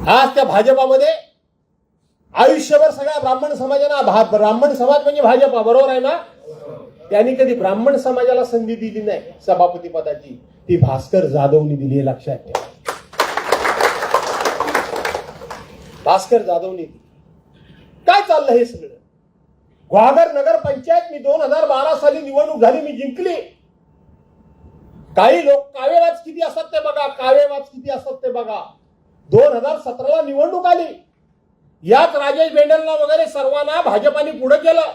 आज त्या भाजपामध्ये आयुष्यभर सगळ्या ब्राह्मण समाजाला, ब्राह्मण समाज म्हणजे भाजपा, बरोबर आहे ना? त्यांनी कधी ब्राह्मण समाजाला संधी दिली नाही सभापती पदाची, ती भास्कर जाधवनी दिली आहे, लक्षात ठेवा. भास्कर जाधवनी दिली. काय चाललं हे सगळं? ग्वादर नगर पंचायत मी 2012 साली निवडणूक झाली, मी जिंकली. काही लोक कावेवाच किती असतात ते बघा, कावेवाच किती असतात ते बघा. 2017ला निवडणूक आली, यात राजेश बेंडलना वगैरे सर्वांना भाजपाने पुढे केलं.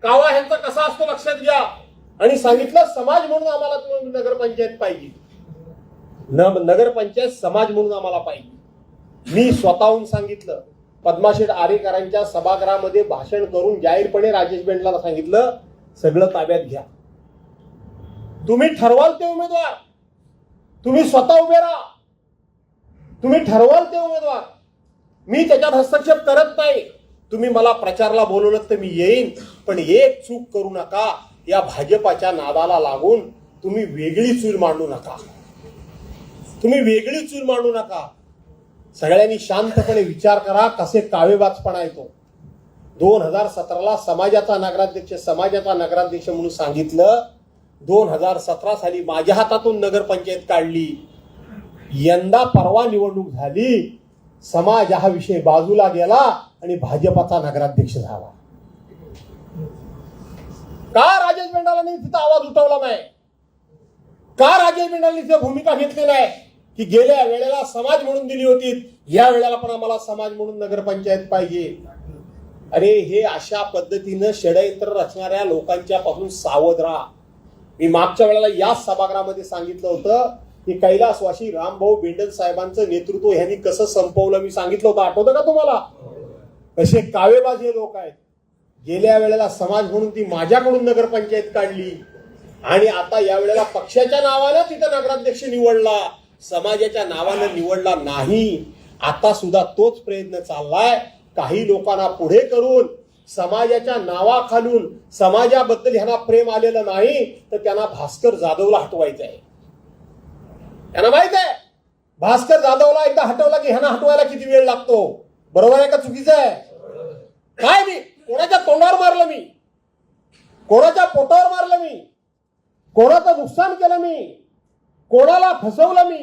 कावा ह्यांचा कसा असतो लक्षात घ्या. आणि सांगितलं समाज म्हणून आम्हाला नगरपंचायत पाहिजे, नगरपंचायत समाज म्हणून आम्हाला पाहिजे. मी स्वतःहून सांगितलं, पद्माशेठ आरेकरांच्या सभागृहामध्ये भाषण करून जाहीरपणे राजेश बेंडलाला सांगितलं, सगळं ताब्यात घ्या. तुम्ही ठरवाल ते उमेदवार, तुम्ही स्वतः उभे राहा, तुम्ही ठरवाल ते उमेदवार, मी त्याच्यात हस्तक्षेप करत नाही. तुम्ही मला प्रचारला बोलवलं तर मी येईन, पण एक चूक करू नका, या भाजपाच्या नादाला लागून तुम्ही वेगळी चूल मांडू नका, तुम्ही वेगळी चूल मांडू नका. सगळ्यांनी शांतपणे विचार करा, कसे कावेबाजपणा येतो. 2017ला समाजाचा नगराध्यक्ष म्हणून सांगितलं. 2017 साली माझ्या हातातून नगरपंचायत काढली. यंदा परवा निवडणूक झाली, समाज हा विषय बाजूला गेला आणि भाजपाचा नगराध्यक्ष झाला. का राजेश बेंडालांनी तिथं आवाज उठवला नाही? का राजेश बेंडालांनी तिथं भूमिका घेतली नाही की गेल्या वेळेला समाज म्हणून दिली होती, या वेळेला पण आम्हाला समाज म्हणून नगरपंचायत पाहिजे? अरे हे अशा पद्धतीनं षडयंत्र रचणाऱ्या लोकांच्या पासून सावध राहा. मी मागच्या वेळेला याच सभागृहामध्ये सांगितलं होतं की कैलासवासी रामभाऊ बेंडल साहेबांचं नेतृत्व ह्यांनी कसं संपवलं, मी सांगितलं होतं, आठवतं का तुम्हाला? कसे कावेबाज हे लोक आहेत. गेल्या वेळेला समाज म्हणून ती माझ्याकडून नगरपंचायत काढली आणि आता या वेळेला पक्षाच्या नावानं तिथं नगराध्यक्ष निवडला, समाजाच्या नावानं निवडला नाही. आता सुद्धा तोच प्रयत्न चाललाय. काही लोकांना पुढे करून समाजाच्या नावाखालून, समाजाबद्दल ह्यांना प्रेम आलेलं नाही तर त्यांना भास्कर जाधवला हटवायचं आहे. त्यांना माहित आहे भास्कर जाधवला एकदा हटवला की ह्यांना हटवायला किती वेळ लागतो. बरोबर आहे का चुकीचं आहे? काय मी कोणाच्या तोंडावर मारलं, मी कोणाच्या पोटावर मारलं, मी कोणाचं नुकसान केलं, मी कोणाला फसवलं, मी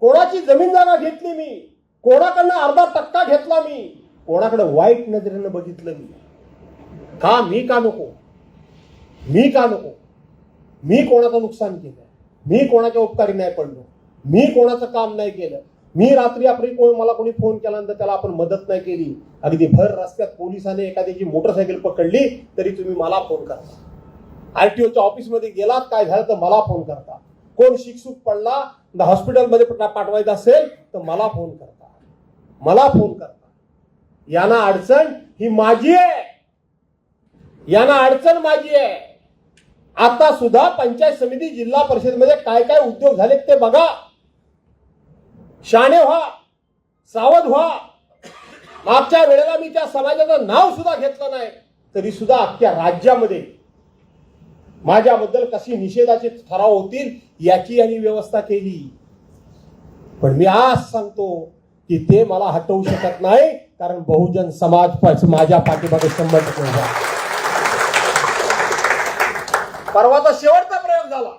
कोणाची जमीन जागा घेतली, मी कोणाकडनं अर्धा टक्का घेतला, मी कोणाकडे वाईट नजरेनं बघितलं. मी का नको? मी का नको? मी कोणाचं नुकसान केलं? मी कोणाच्या उपकारी नाही पडलो? मी कोणाचं काम नाही केलं? मी रात्री मला कोणी फोन केल्यानंतर त्याला आपण मदत नाही केली? अगदी भर रस्त्यात पोलिसांनी एखाद्याची मोटरसायकल पकडली तरी तुम्ही मला फोन करता. आरटीओच्या ऑफिसमध्ये गेलात, काय झालं तर मला फोन करता. कोण शिकसूक पडला, हॉस्पिटलमध्ये पाठवायचं असेल तर मला फोन करता, मला फोन करता. यांना अडचण ही माझी आहे, यांना अडचण माझी आहे. आता सुद्धा पंचायत समिती, जिल्हा परिषदमध्ये काय काय उद्योग झाले ते बघा. शाणे व्हा, सावध व्हा. मागच्या वेळेला मी त्या समाजाचं नाव सुद्धा घेतलं नाही तरी सुद्धा अख्ख्या राज्यामध्ये माझ्याबद्दल कशी निषेधाचे ठराव होतील याची यांनी व्यवस्था केली. पण मी आज सांगतो की ते मला हटवू शकत नाही, कारण बहुजन समाज माझ्या पाठीमागे 100% उभा. परवाचा शेवटचा प्रयोग झाला.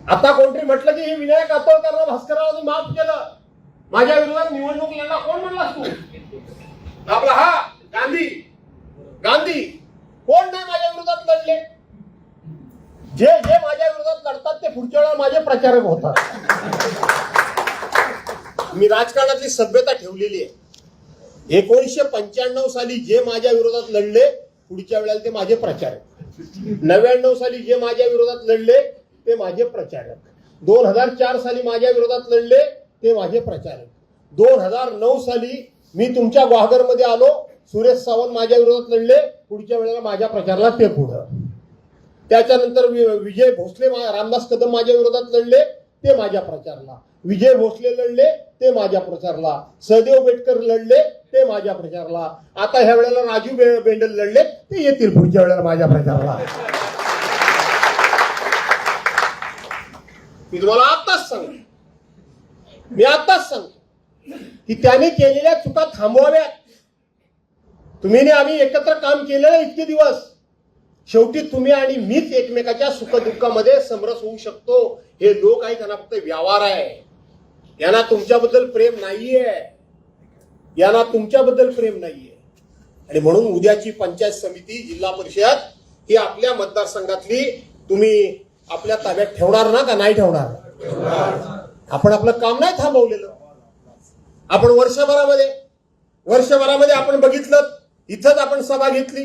आता कोणतरी म्हटलं की हे विनायक आतोळकरला भास्कररावांनी माफ केलं, माझ्या विरोधात निवडणूक लढला. कोण म्हणलास तू? आपला हा गांधी कोण नाही माझ्या विरोधात लढले? जे माझ्या विरोधात लढतात ते पुढच्या वेळेला माझे प्रचारक होतात. मी राजकारणातली सभ्यता ठेवलेली आहे. 1995 साली जे माझ्या विरोधात लढले पुढच्या वेळेला ते माझे प्रचारक. 99 साली जे माझ्या विरोधात लढले ते माझे प्रचारक. 2004 साली माझ्या विरोधात लढले ते माझे प्रचारक. 2009 साली मी तुमच्या ग्वादरमध्ये आलो, सुरेश सावंत माझ्या विरोधात लढले, पुढच्या वेळेला माझ्या प्रचाराला ते पुढं. त्याच्यानंतर विजय भोसले, रामदास कदम माझ्या विरोधात लढले ते माझ्या प्रचारला. विजय भोसले लढले ते माझ्या प्रचारला. सहदेव बेटकर लढले ते माझ्या प्रचारला. आता ह्या वेळेला राजू बेंडल लढले ते येतील पुढच्या वेळेला माझ्या प्रचारला. मी तुम्हाला आत्ताच सांगतो, की त्याने केलेल्या चुका थांबवाव्यात. तुम्ही आणि आम्ही एकत्र काम केलेलं इतके दिवस, शेवटी तुम्ही आणि मीच एकमेकाच्या सुखदुःखामध्ये समरस होऊ शकतो. हे लोक आहेत, त्यांना फक्त व्यवहार आहे. यांना तुमच्याबद्दल प्रेम नाहीये, यांना तुमच्याबद्दल प्रेम नाहीये. आणि म्हणून उद्याची पंचायत समिती, जिल्हा परिषद ही आपल्या मतदारसंघातली तुम्ही आपल्या ताब्यात ठेवणार ना, का नाही ठेवणार? आपण आपलं काम नाही थांबवलेलं. आपण वर्षभरामध्ये आपण बघितलं, इथंच आपण सभा घेतली,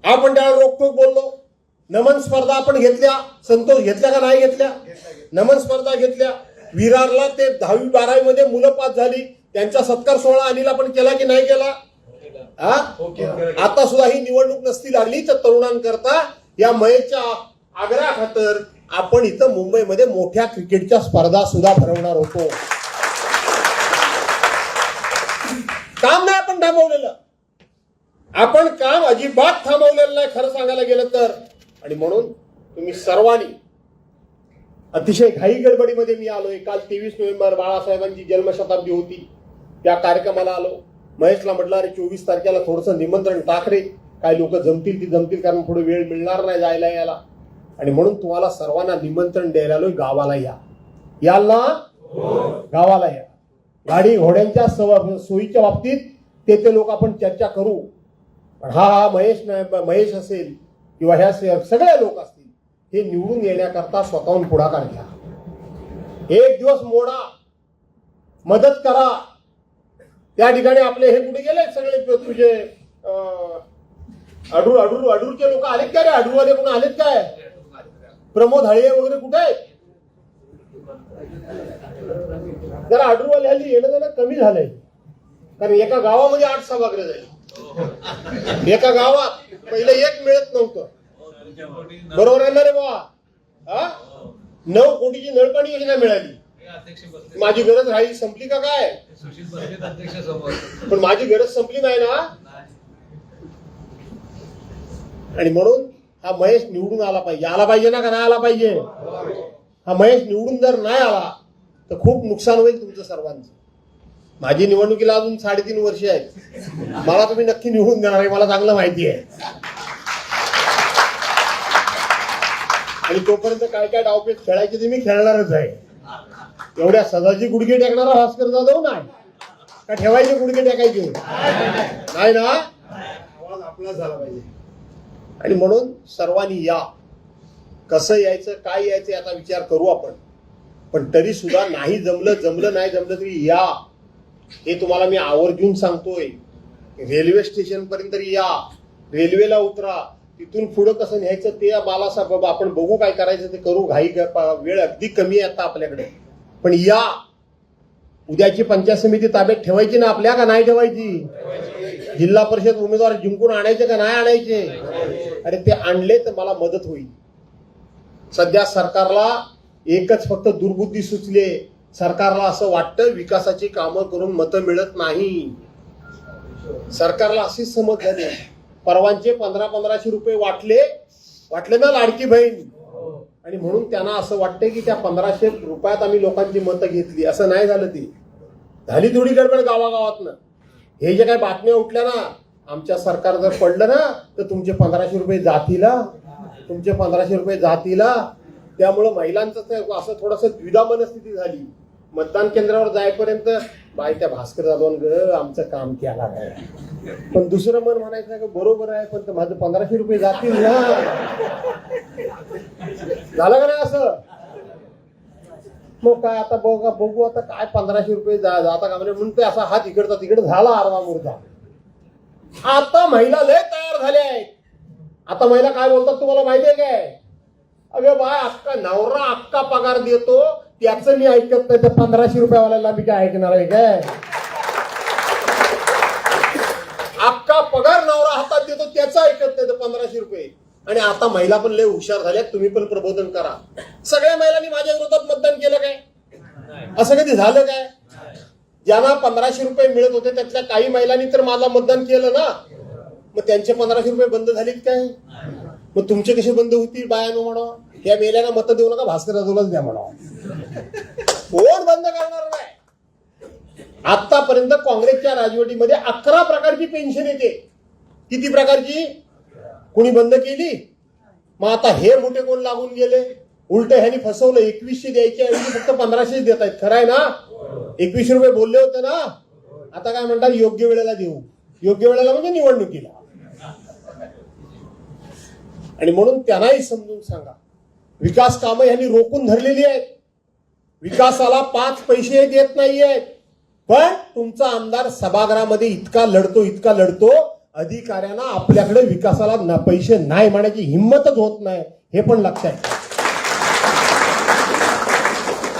आपण त्याला रोखोक बोललो. नमन स्पर्धा आपण घेतल्या, संतोष घेतल्या का नाही घेतल्या? नमन स्पर्धा घेतल्या. विरारला ते 10वी 12वी मध्ये मुलं पास झाली, त्यांचा सत्कार सोहळा अनिल आपण केला की नाही केला? आता सुद्धा ही निवडणूक नसती लागली तर तरुणांकरता या मयेच्या आग्रहाखातर आपण इथं मुंबईमध्ये मोठ्या क्रिकेटच्या स्पर्धा सुद्धा भरवणार होतो. काम नाही आपण थांबवलेलं, आपण काम अजिबात थांबवलेलं नाही खरं सांगायला गेलं तर. आणि म्हणून तुम्ही सर्वांनी, अतिशय घाई गडबडीमध्ये मी आलोय. काल 23 नोव्हेंबर बाळासाहेबांची जन्मशताब्दी होती, त्या कार्यक्रमाला आलो. महेशला म्हटलं, अरे 24 तारखेला थोडंसं निमंत्रण टाक रे, काय लोक जमतील ती जमतील, कारण थोडं वेळ मिळणार नाही जायला यायला. आणि म्हणून तुम्हाला सर्वांना निमंत्रण द्यायला आलोय, गावाला याल ना, गावाला या. गाडी घोड्यांच्या सोयीच्या बाबतीत ते लोक आपण चर्चा करू. पण हा महेश असेल किंवा ह्या सगळे लोक असतील, हे निवडून येण्याकरता स्वतःहून पुढाकार घ्या. एक दिवस मोडा, मदत करा. त्या ठिकाणी आपले हे कुठे गेले सगळे तुझे अडूरचे लोक आलेत का रे? अडूरवाले कोण आलेत काय? प्रमोद हळे वगैरे कुठे आहेत? जरा अडूरवाले हल्ली येणं जाणं कमी झालंय, कारण एका गावामध्ये 8 सभागृह झाली. एका गावात पहिलं एक मिळत नव्हतं. बरोबर आहे ना रे बाबा? 9 कोटीची नळपाणी योजना मिळाली. माझी गरज राहिली संपली का काय? पण माझी गरज संपली नाही ना. आणि म्हणून हा महेश निवडून आला पाहिजे ना, का नाही आला पाहिजे? हा महेश निवडून जर नाही आला तर खूप नुकसान होईल तुमचं सर्वांचं. माझी निवडणुकीला अजून 3.5 वर्ष आहेत. मला तुम्ही नक्की निवडून देणार आहे, मला चांगलं माहिती आहे. आणि तोपर्यंत काय काय डावपेच खेळायचे ते मी खेळणारच आहे. एवढ्या सदाची गुडघे टेकणारा भास्कर जाधव नाही का? ठेवायचे गुडघे टेकायचे नाही ना. आवाज आपला झाला पाहिजे. आणि म्हणून सर्वांनी या. कसं यायचं, काय यायचं याचा विचार करू आपण. पण तरी सुद्धा नाही जमलं नाही जमलं तरी या. हे तुम्हाला मी आवर्जून सांगतोय. रेल्वे स्टेशन पर्यंत या, रेल्वेला उतरा, तिथून पुढं कसं न्यायचं ते बालासाहेब आपण बघू, काय करायचं ते करू. वेळ अगदी कमी आहे आता आपल्याकडे. पण या. उद्याची पंचायत समिती ताब्यात ठेवायची ना आपल्या, का नाही ठेवायची? जिल्हा परिषद उमेदवार जिंकून आणायचे का नाही आणायचे? अरे ते आणले तर मला मदत होईल. सध्या सरकारला एकच फक्त दुर्बुद्धी सुचले. सरकारला असं वाटतं विकासाची कामं करून मतं मिळत नाही. सरकारला अशीच समज झाली. परवांचे 1500 रुपये वाटले ना लाडकी बहीण, आणि म्हणून त्यांना असं वाटतंय की त्या 1500 रुपयात आम्ही लोकांची मतं घेतली. असं नाही झालं. ती झाली थोडी गडबड गावागावातनं. हे जे काही बातम्या उठल्या ना, आमच्या सरकार जर पडलं ना तर तुमचे 1500 रुपये जातील, तुमचे 1500 रुपये जातील. त्यामुळं महिलांचं असं थोडंसं द्विधा मनस्थिती झाली. मतदान केंद्रावर जायपर्यंत बाय त्या भास्कर जाधवांकडे आमचं काम केला काय. पण दुसरं मन म्हणायचं की बरोबर आहे, पण माझं 1500 रुपये जातील ना. झालं का नाही असं? मग काय आता बघू आता काय 1500 रुपये जाता का म्हणजे म्हणते असा हात इकडचा तिकडे झाला आरवा मुर्दा. आता महिला लय तयार झाल्या आहेत. आता महिला काय बोलतात तुम्हाला माहिती आहे काय? अगं बाय, अक्का नवरा अक्का पगार देतो त्याचं मी ऐकत नाही, तर 1500 रुपयावाल्याला मी काय ऐकणार आहे काय? अक्का पगार नवरा हातात देतो त्याचं ऐकत नाही तर 1500 रुपये. आणि आता महिला पण लय हुशार झाल्या. तुम्ही पण प्रबोधन करा. सगळ्या महिलांनी माझ्या विरोधात मतदान केलं काय? असं कधी झालं काय? ज्यांना 1500 रुपये मिळत होते त्यातल्या काही महिलांनी तर माझं मतदान केलं ना. मग त्यांचे 1500 रुपये बंद झालेत काय? मग तुमचे कसे बंद होतील बायानो म्हणा? या मेल्याला मतं देऊ नका, भास्कर जाधवलाच द्या म्हणा. कोण बंद करणार नाही. आतापर्यंत काँग्रेसच्या राजवटीमध्ये 11 प्रकारची पेन्शन येते. किती प्रकारची? कोणी बंद केली? मग आता हे मोठे कोण लागून गेले? उलट ह्यांनी फसवलं. 2100 द्यायच्या ऐवजी फक्त 1500 देत आहेत. खरं आहे ना? 21 रुपये बोलले होते ना. आता काय म्हणतात? योग्य वेळेला देऊ. योग्य वेळेला म्हणजे निवडणुकीला. आणि म्हणून त्यांनाही समजून सांगा, विकास कामं ह्यांनी रोखून धरलेली आहेत. विकासाला 5 पैसे देत नाहीयेत. पण तुमचा आमदार सभागृहामध्ये इतका लढतो, अधिकाऱ्यांना आपल्याकडे विकासाला पैसे नाही म्हणायची हिंमतच होत नाही. हे पण लक्षात घ्या.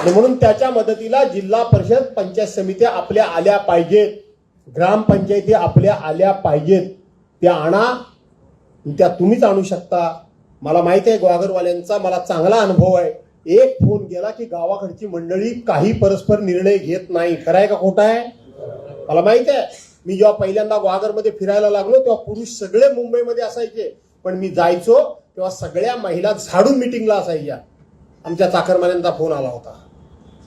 आणि म्हणून त्याच्या मदतीला जिल्हा परिषद, पंचायत समित्या आपल्या आल्या पाहिजेत, ग्रामपंचायती आपल्या आल्या पाहिजेत. त्या आणा. त्या तुम्हीच आणू शकता. मला माहिती आहे ग्वागरवाल्यांचा मला चांगला अनुभव आहे. एक फोन गेला की गावाकडची मंडळी काही परस्पर निर्णय घेत नाही. खरं आहे का खोटं आहे? मला माहिती आहे. मी जेव्हा पहिल्यांदा ग्वागरमध्ये फिरायला लागलो तेव्हा पुरुष सगळे मुंबईमध्ये असायचे, पण मी जायचो तेव्हा सगळ्या महिला झाडून मिटिंगला असायच्या. आमच्या चाकरमान्यांचा फोन आला होता.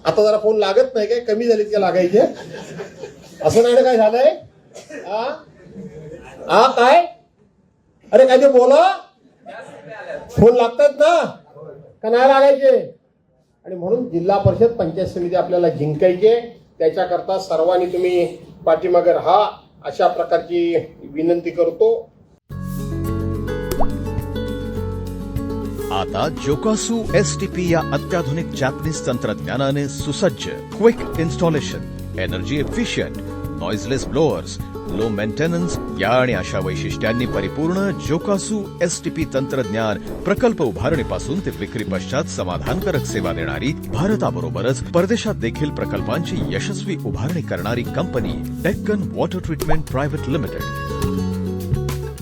आता जरा फोन लागत नाही, काय कमी झालीत का लागायचे? असं नाही ना काय झालंय? काय? अरे काय ते बोला, फोन लागतात ना का नाही लागायचे? आणि म्हणून जिल्हा परिषद, पंचायत समिती आपल्याला जिंकायचे. त्याच्याकरता सर्वांनी तुम्ही पाठीमागे राहा, अशा प्रकारची विनंती करतो. आता जोकासू STP या अत्याधुनिक जॅपनीज तंत्रज्ञानाने सुसज्ज, quick installation, energy efficient, noiseless blowers, low maintenance या आणि अशा वैशिष्ट्यांनी परिपूर्ण जोकासू STP तंत्रज्ञान प्रकल्प उभारणीपासून ते विक्री पश्चात समाधानकारक सेवा देणारी, भारताबरोबरच परदेशात देखील प्रकल्पांची यशस्वी उभारणी करणारी company Deccan water treatment private limited.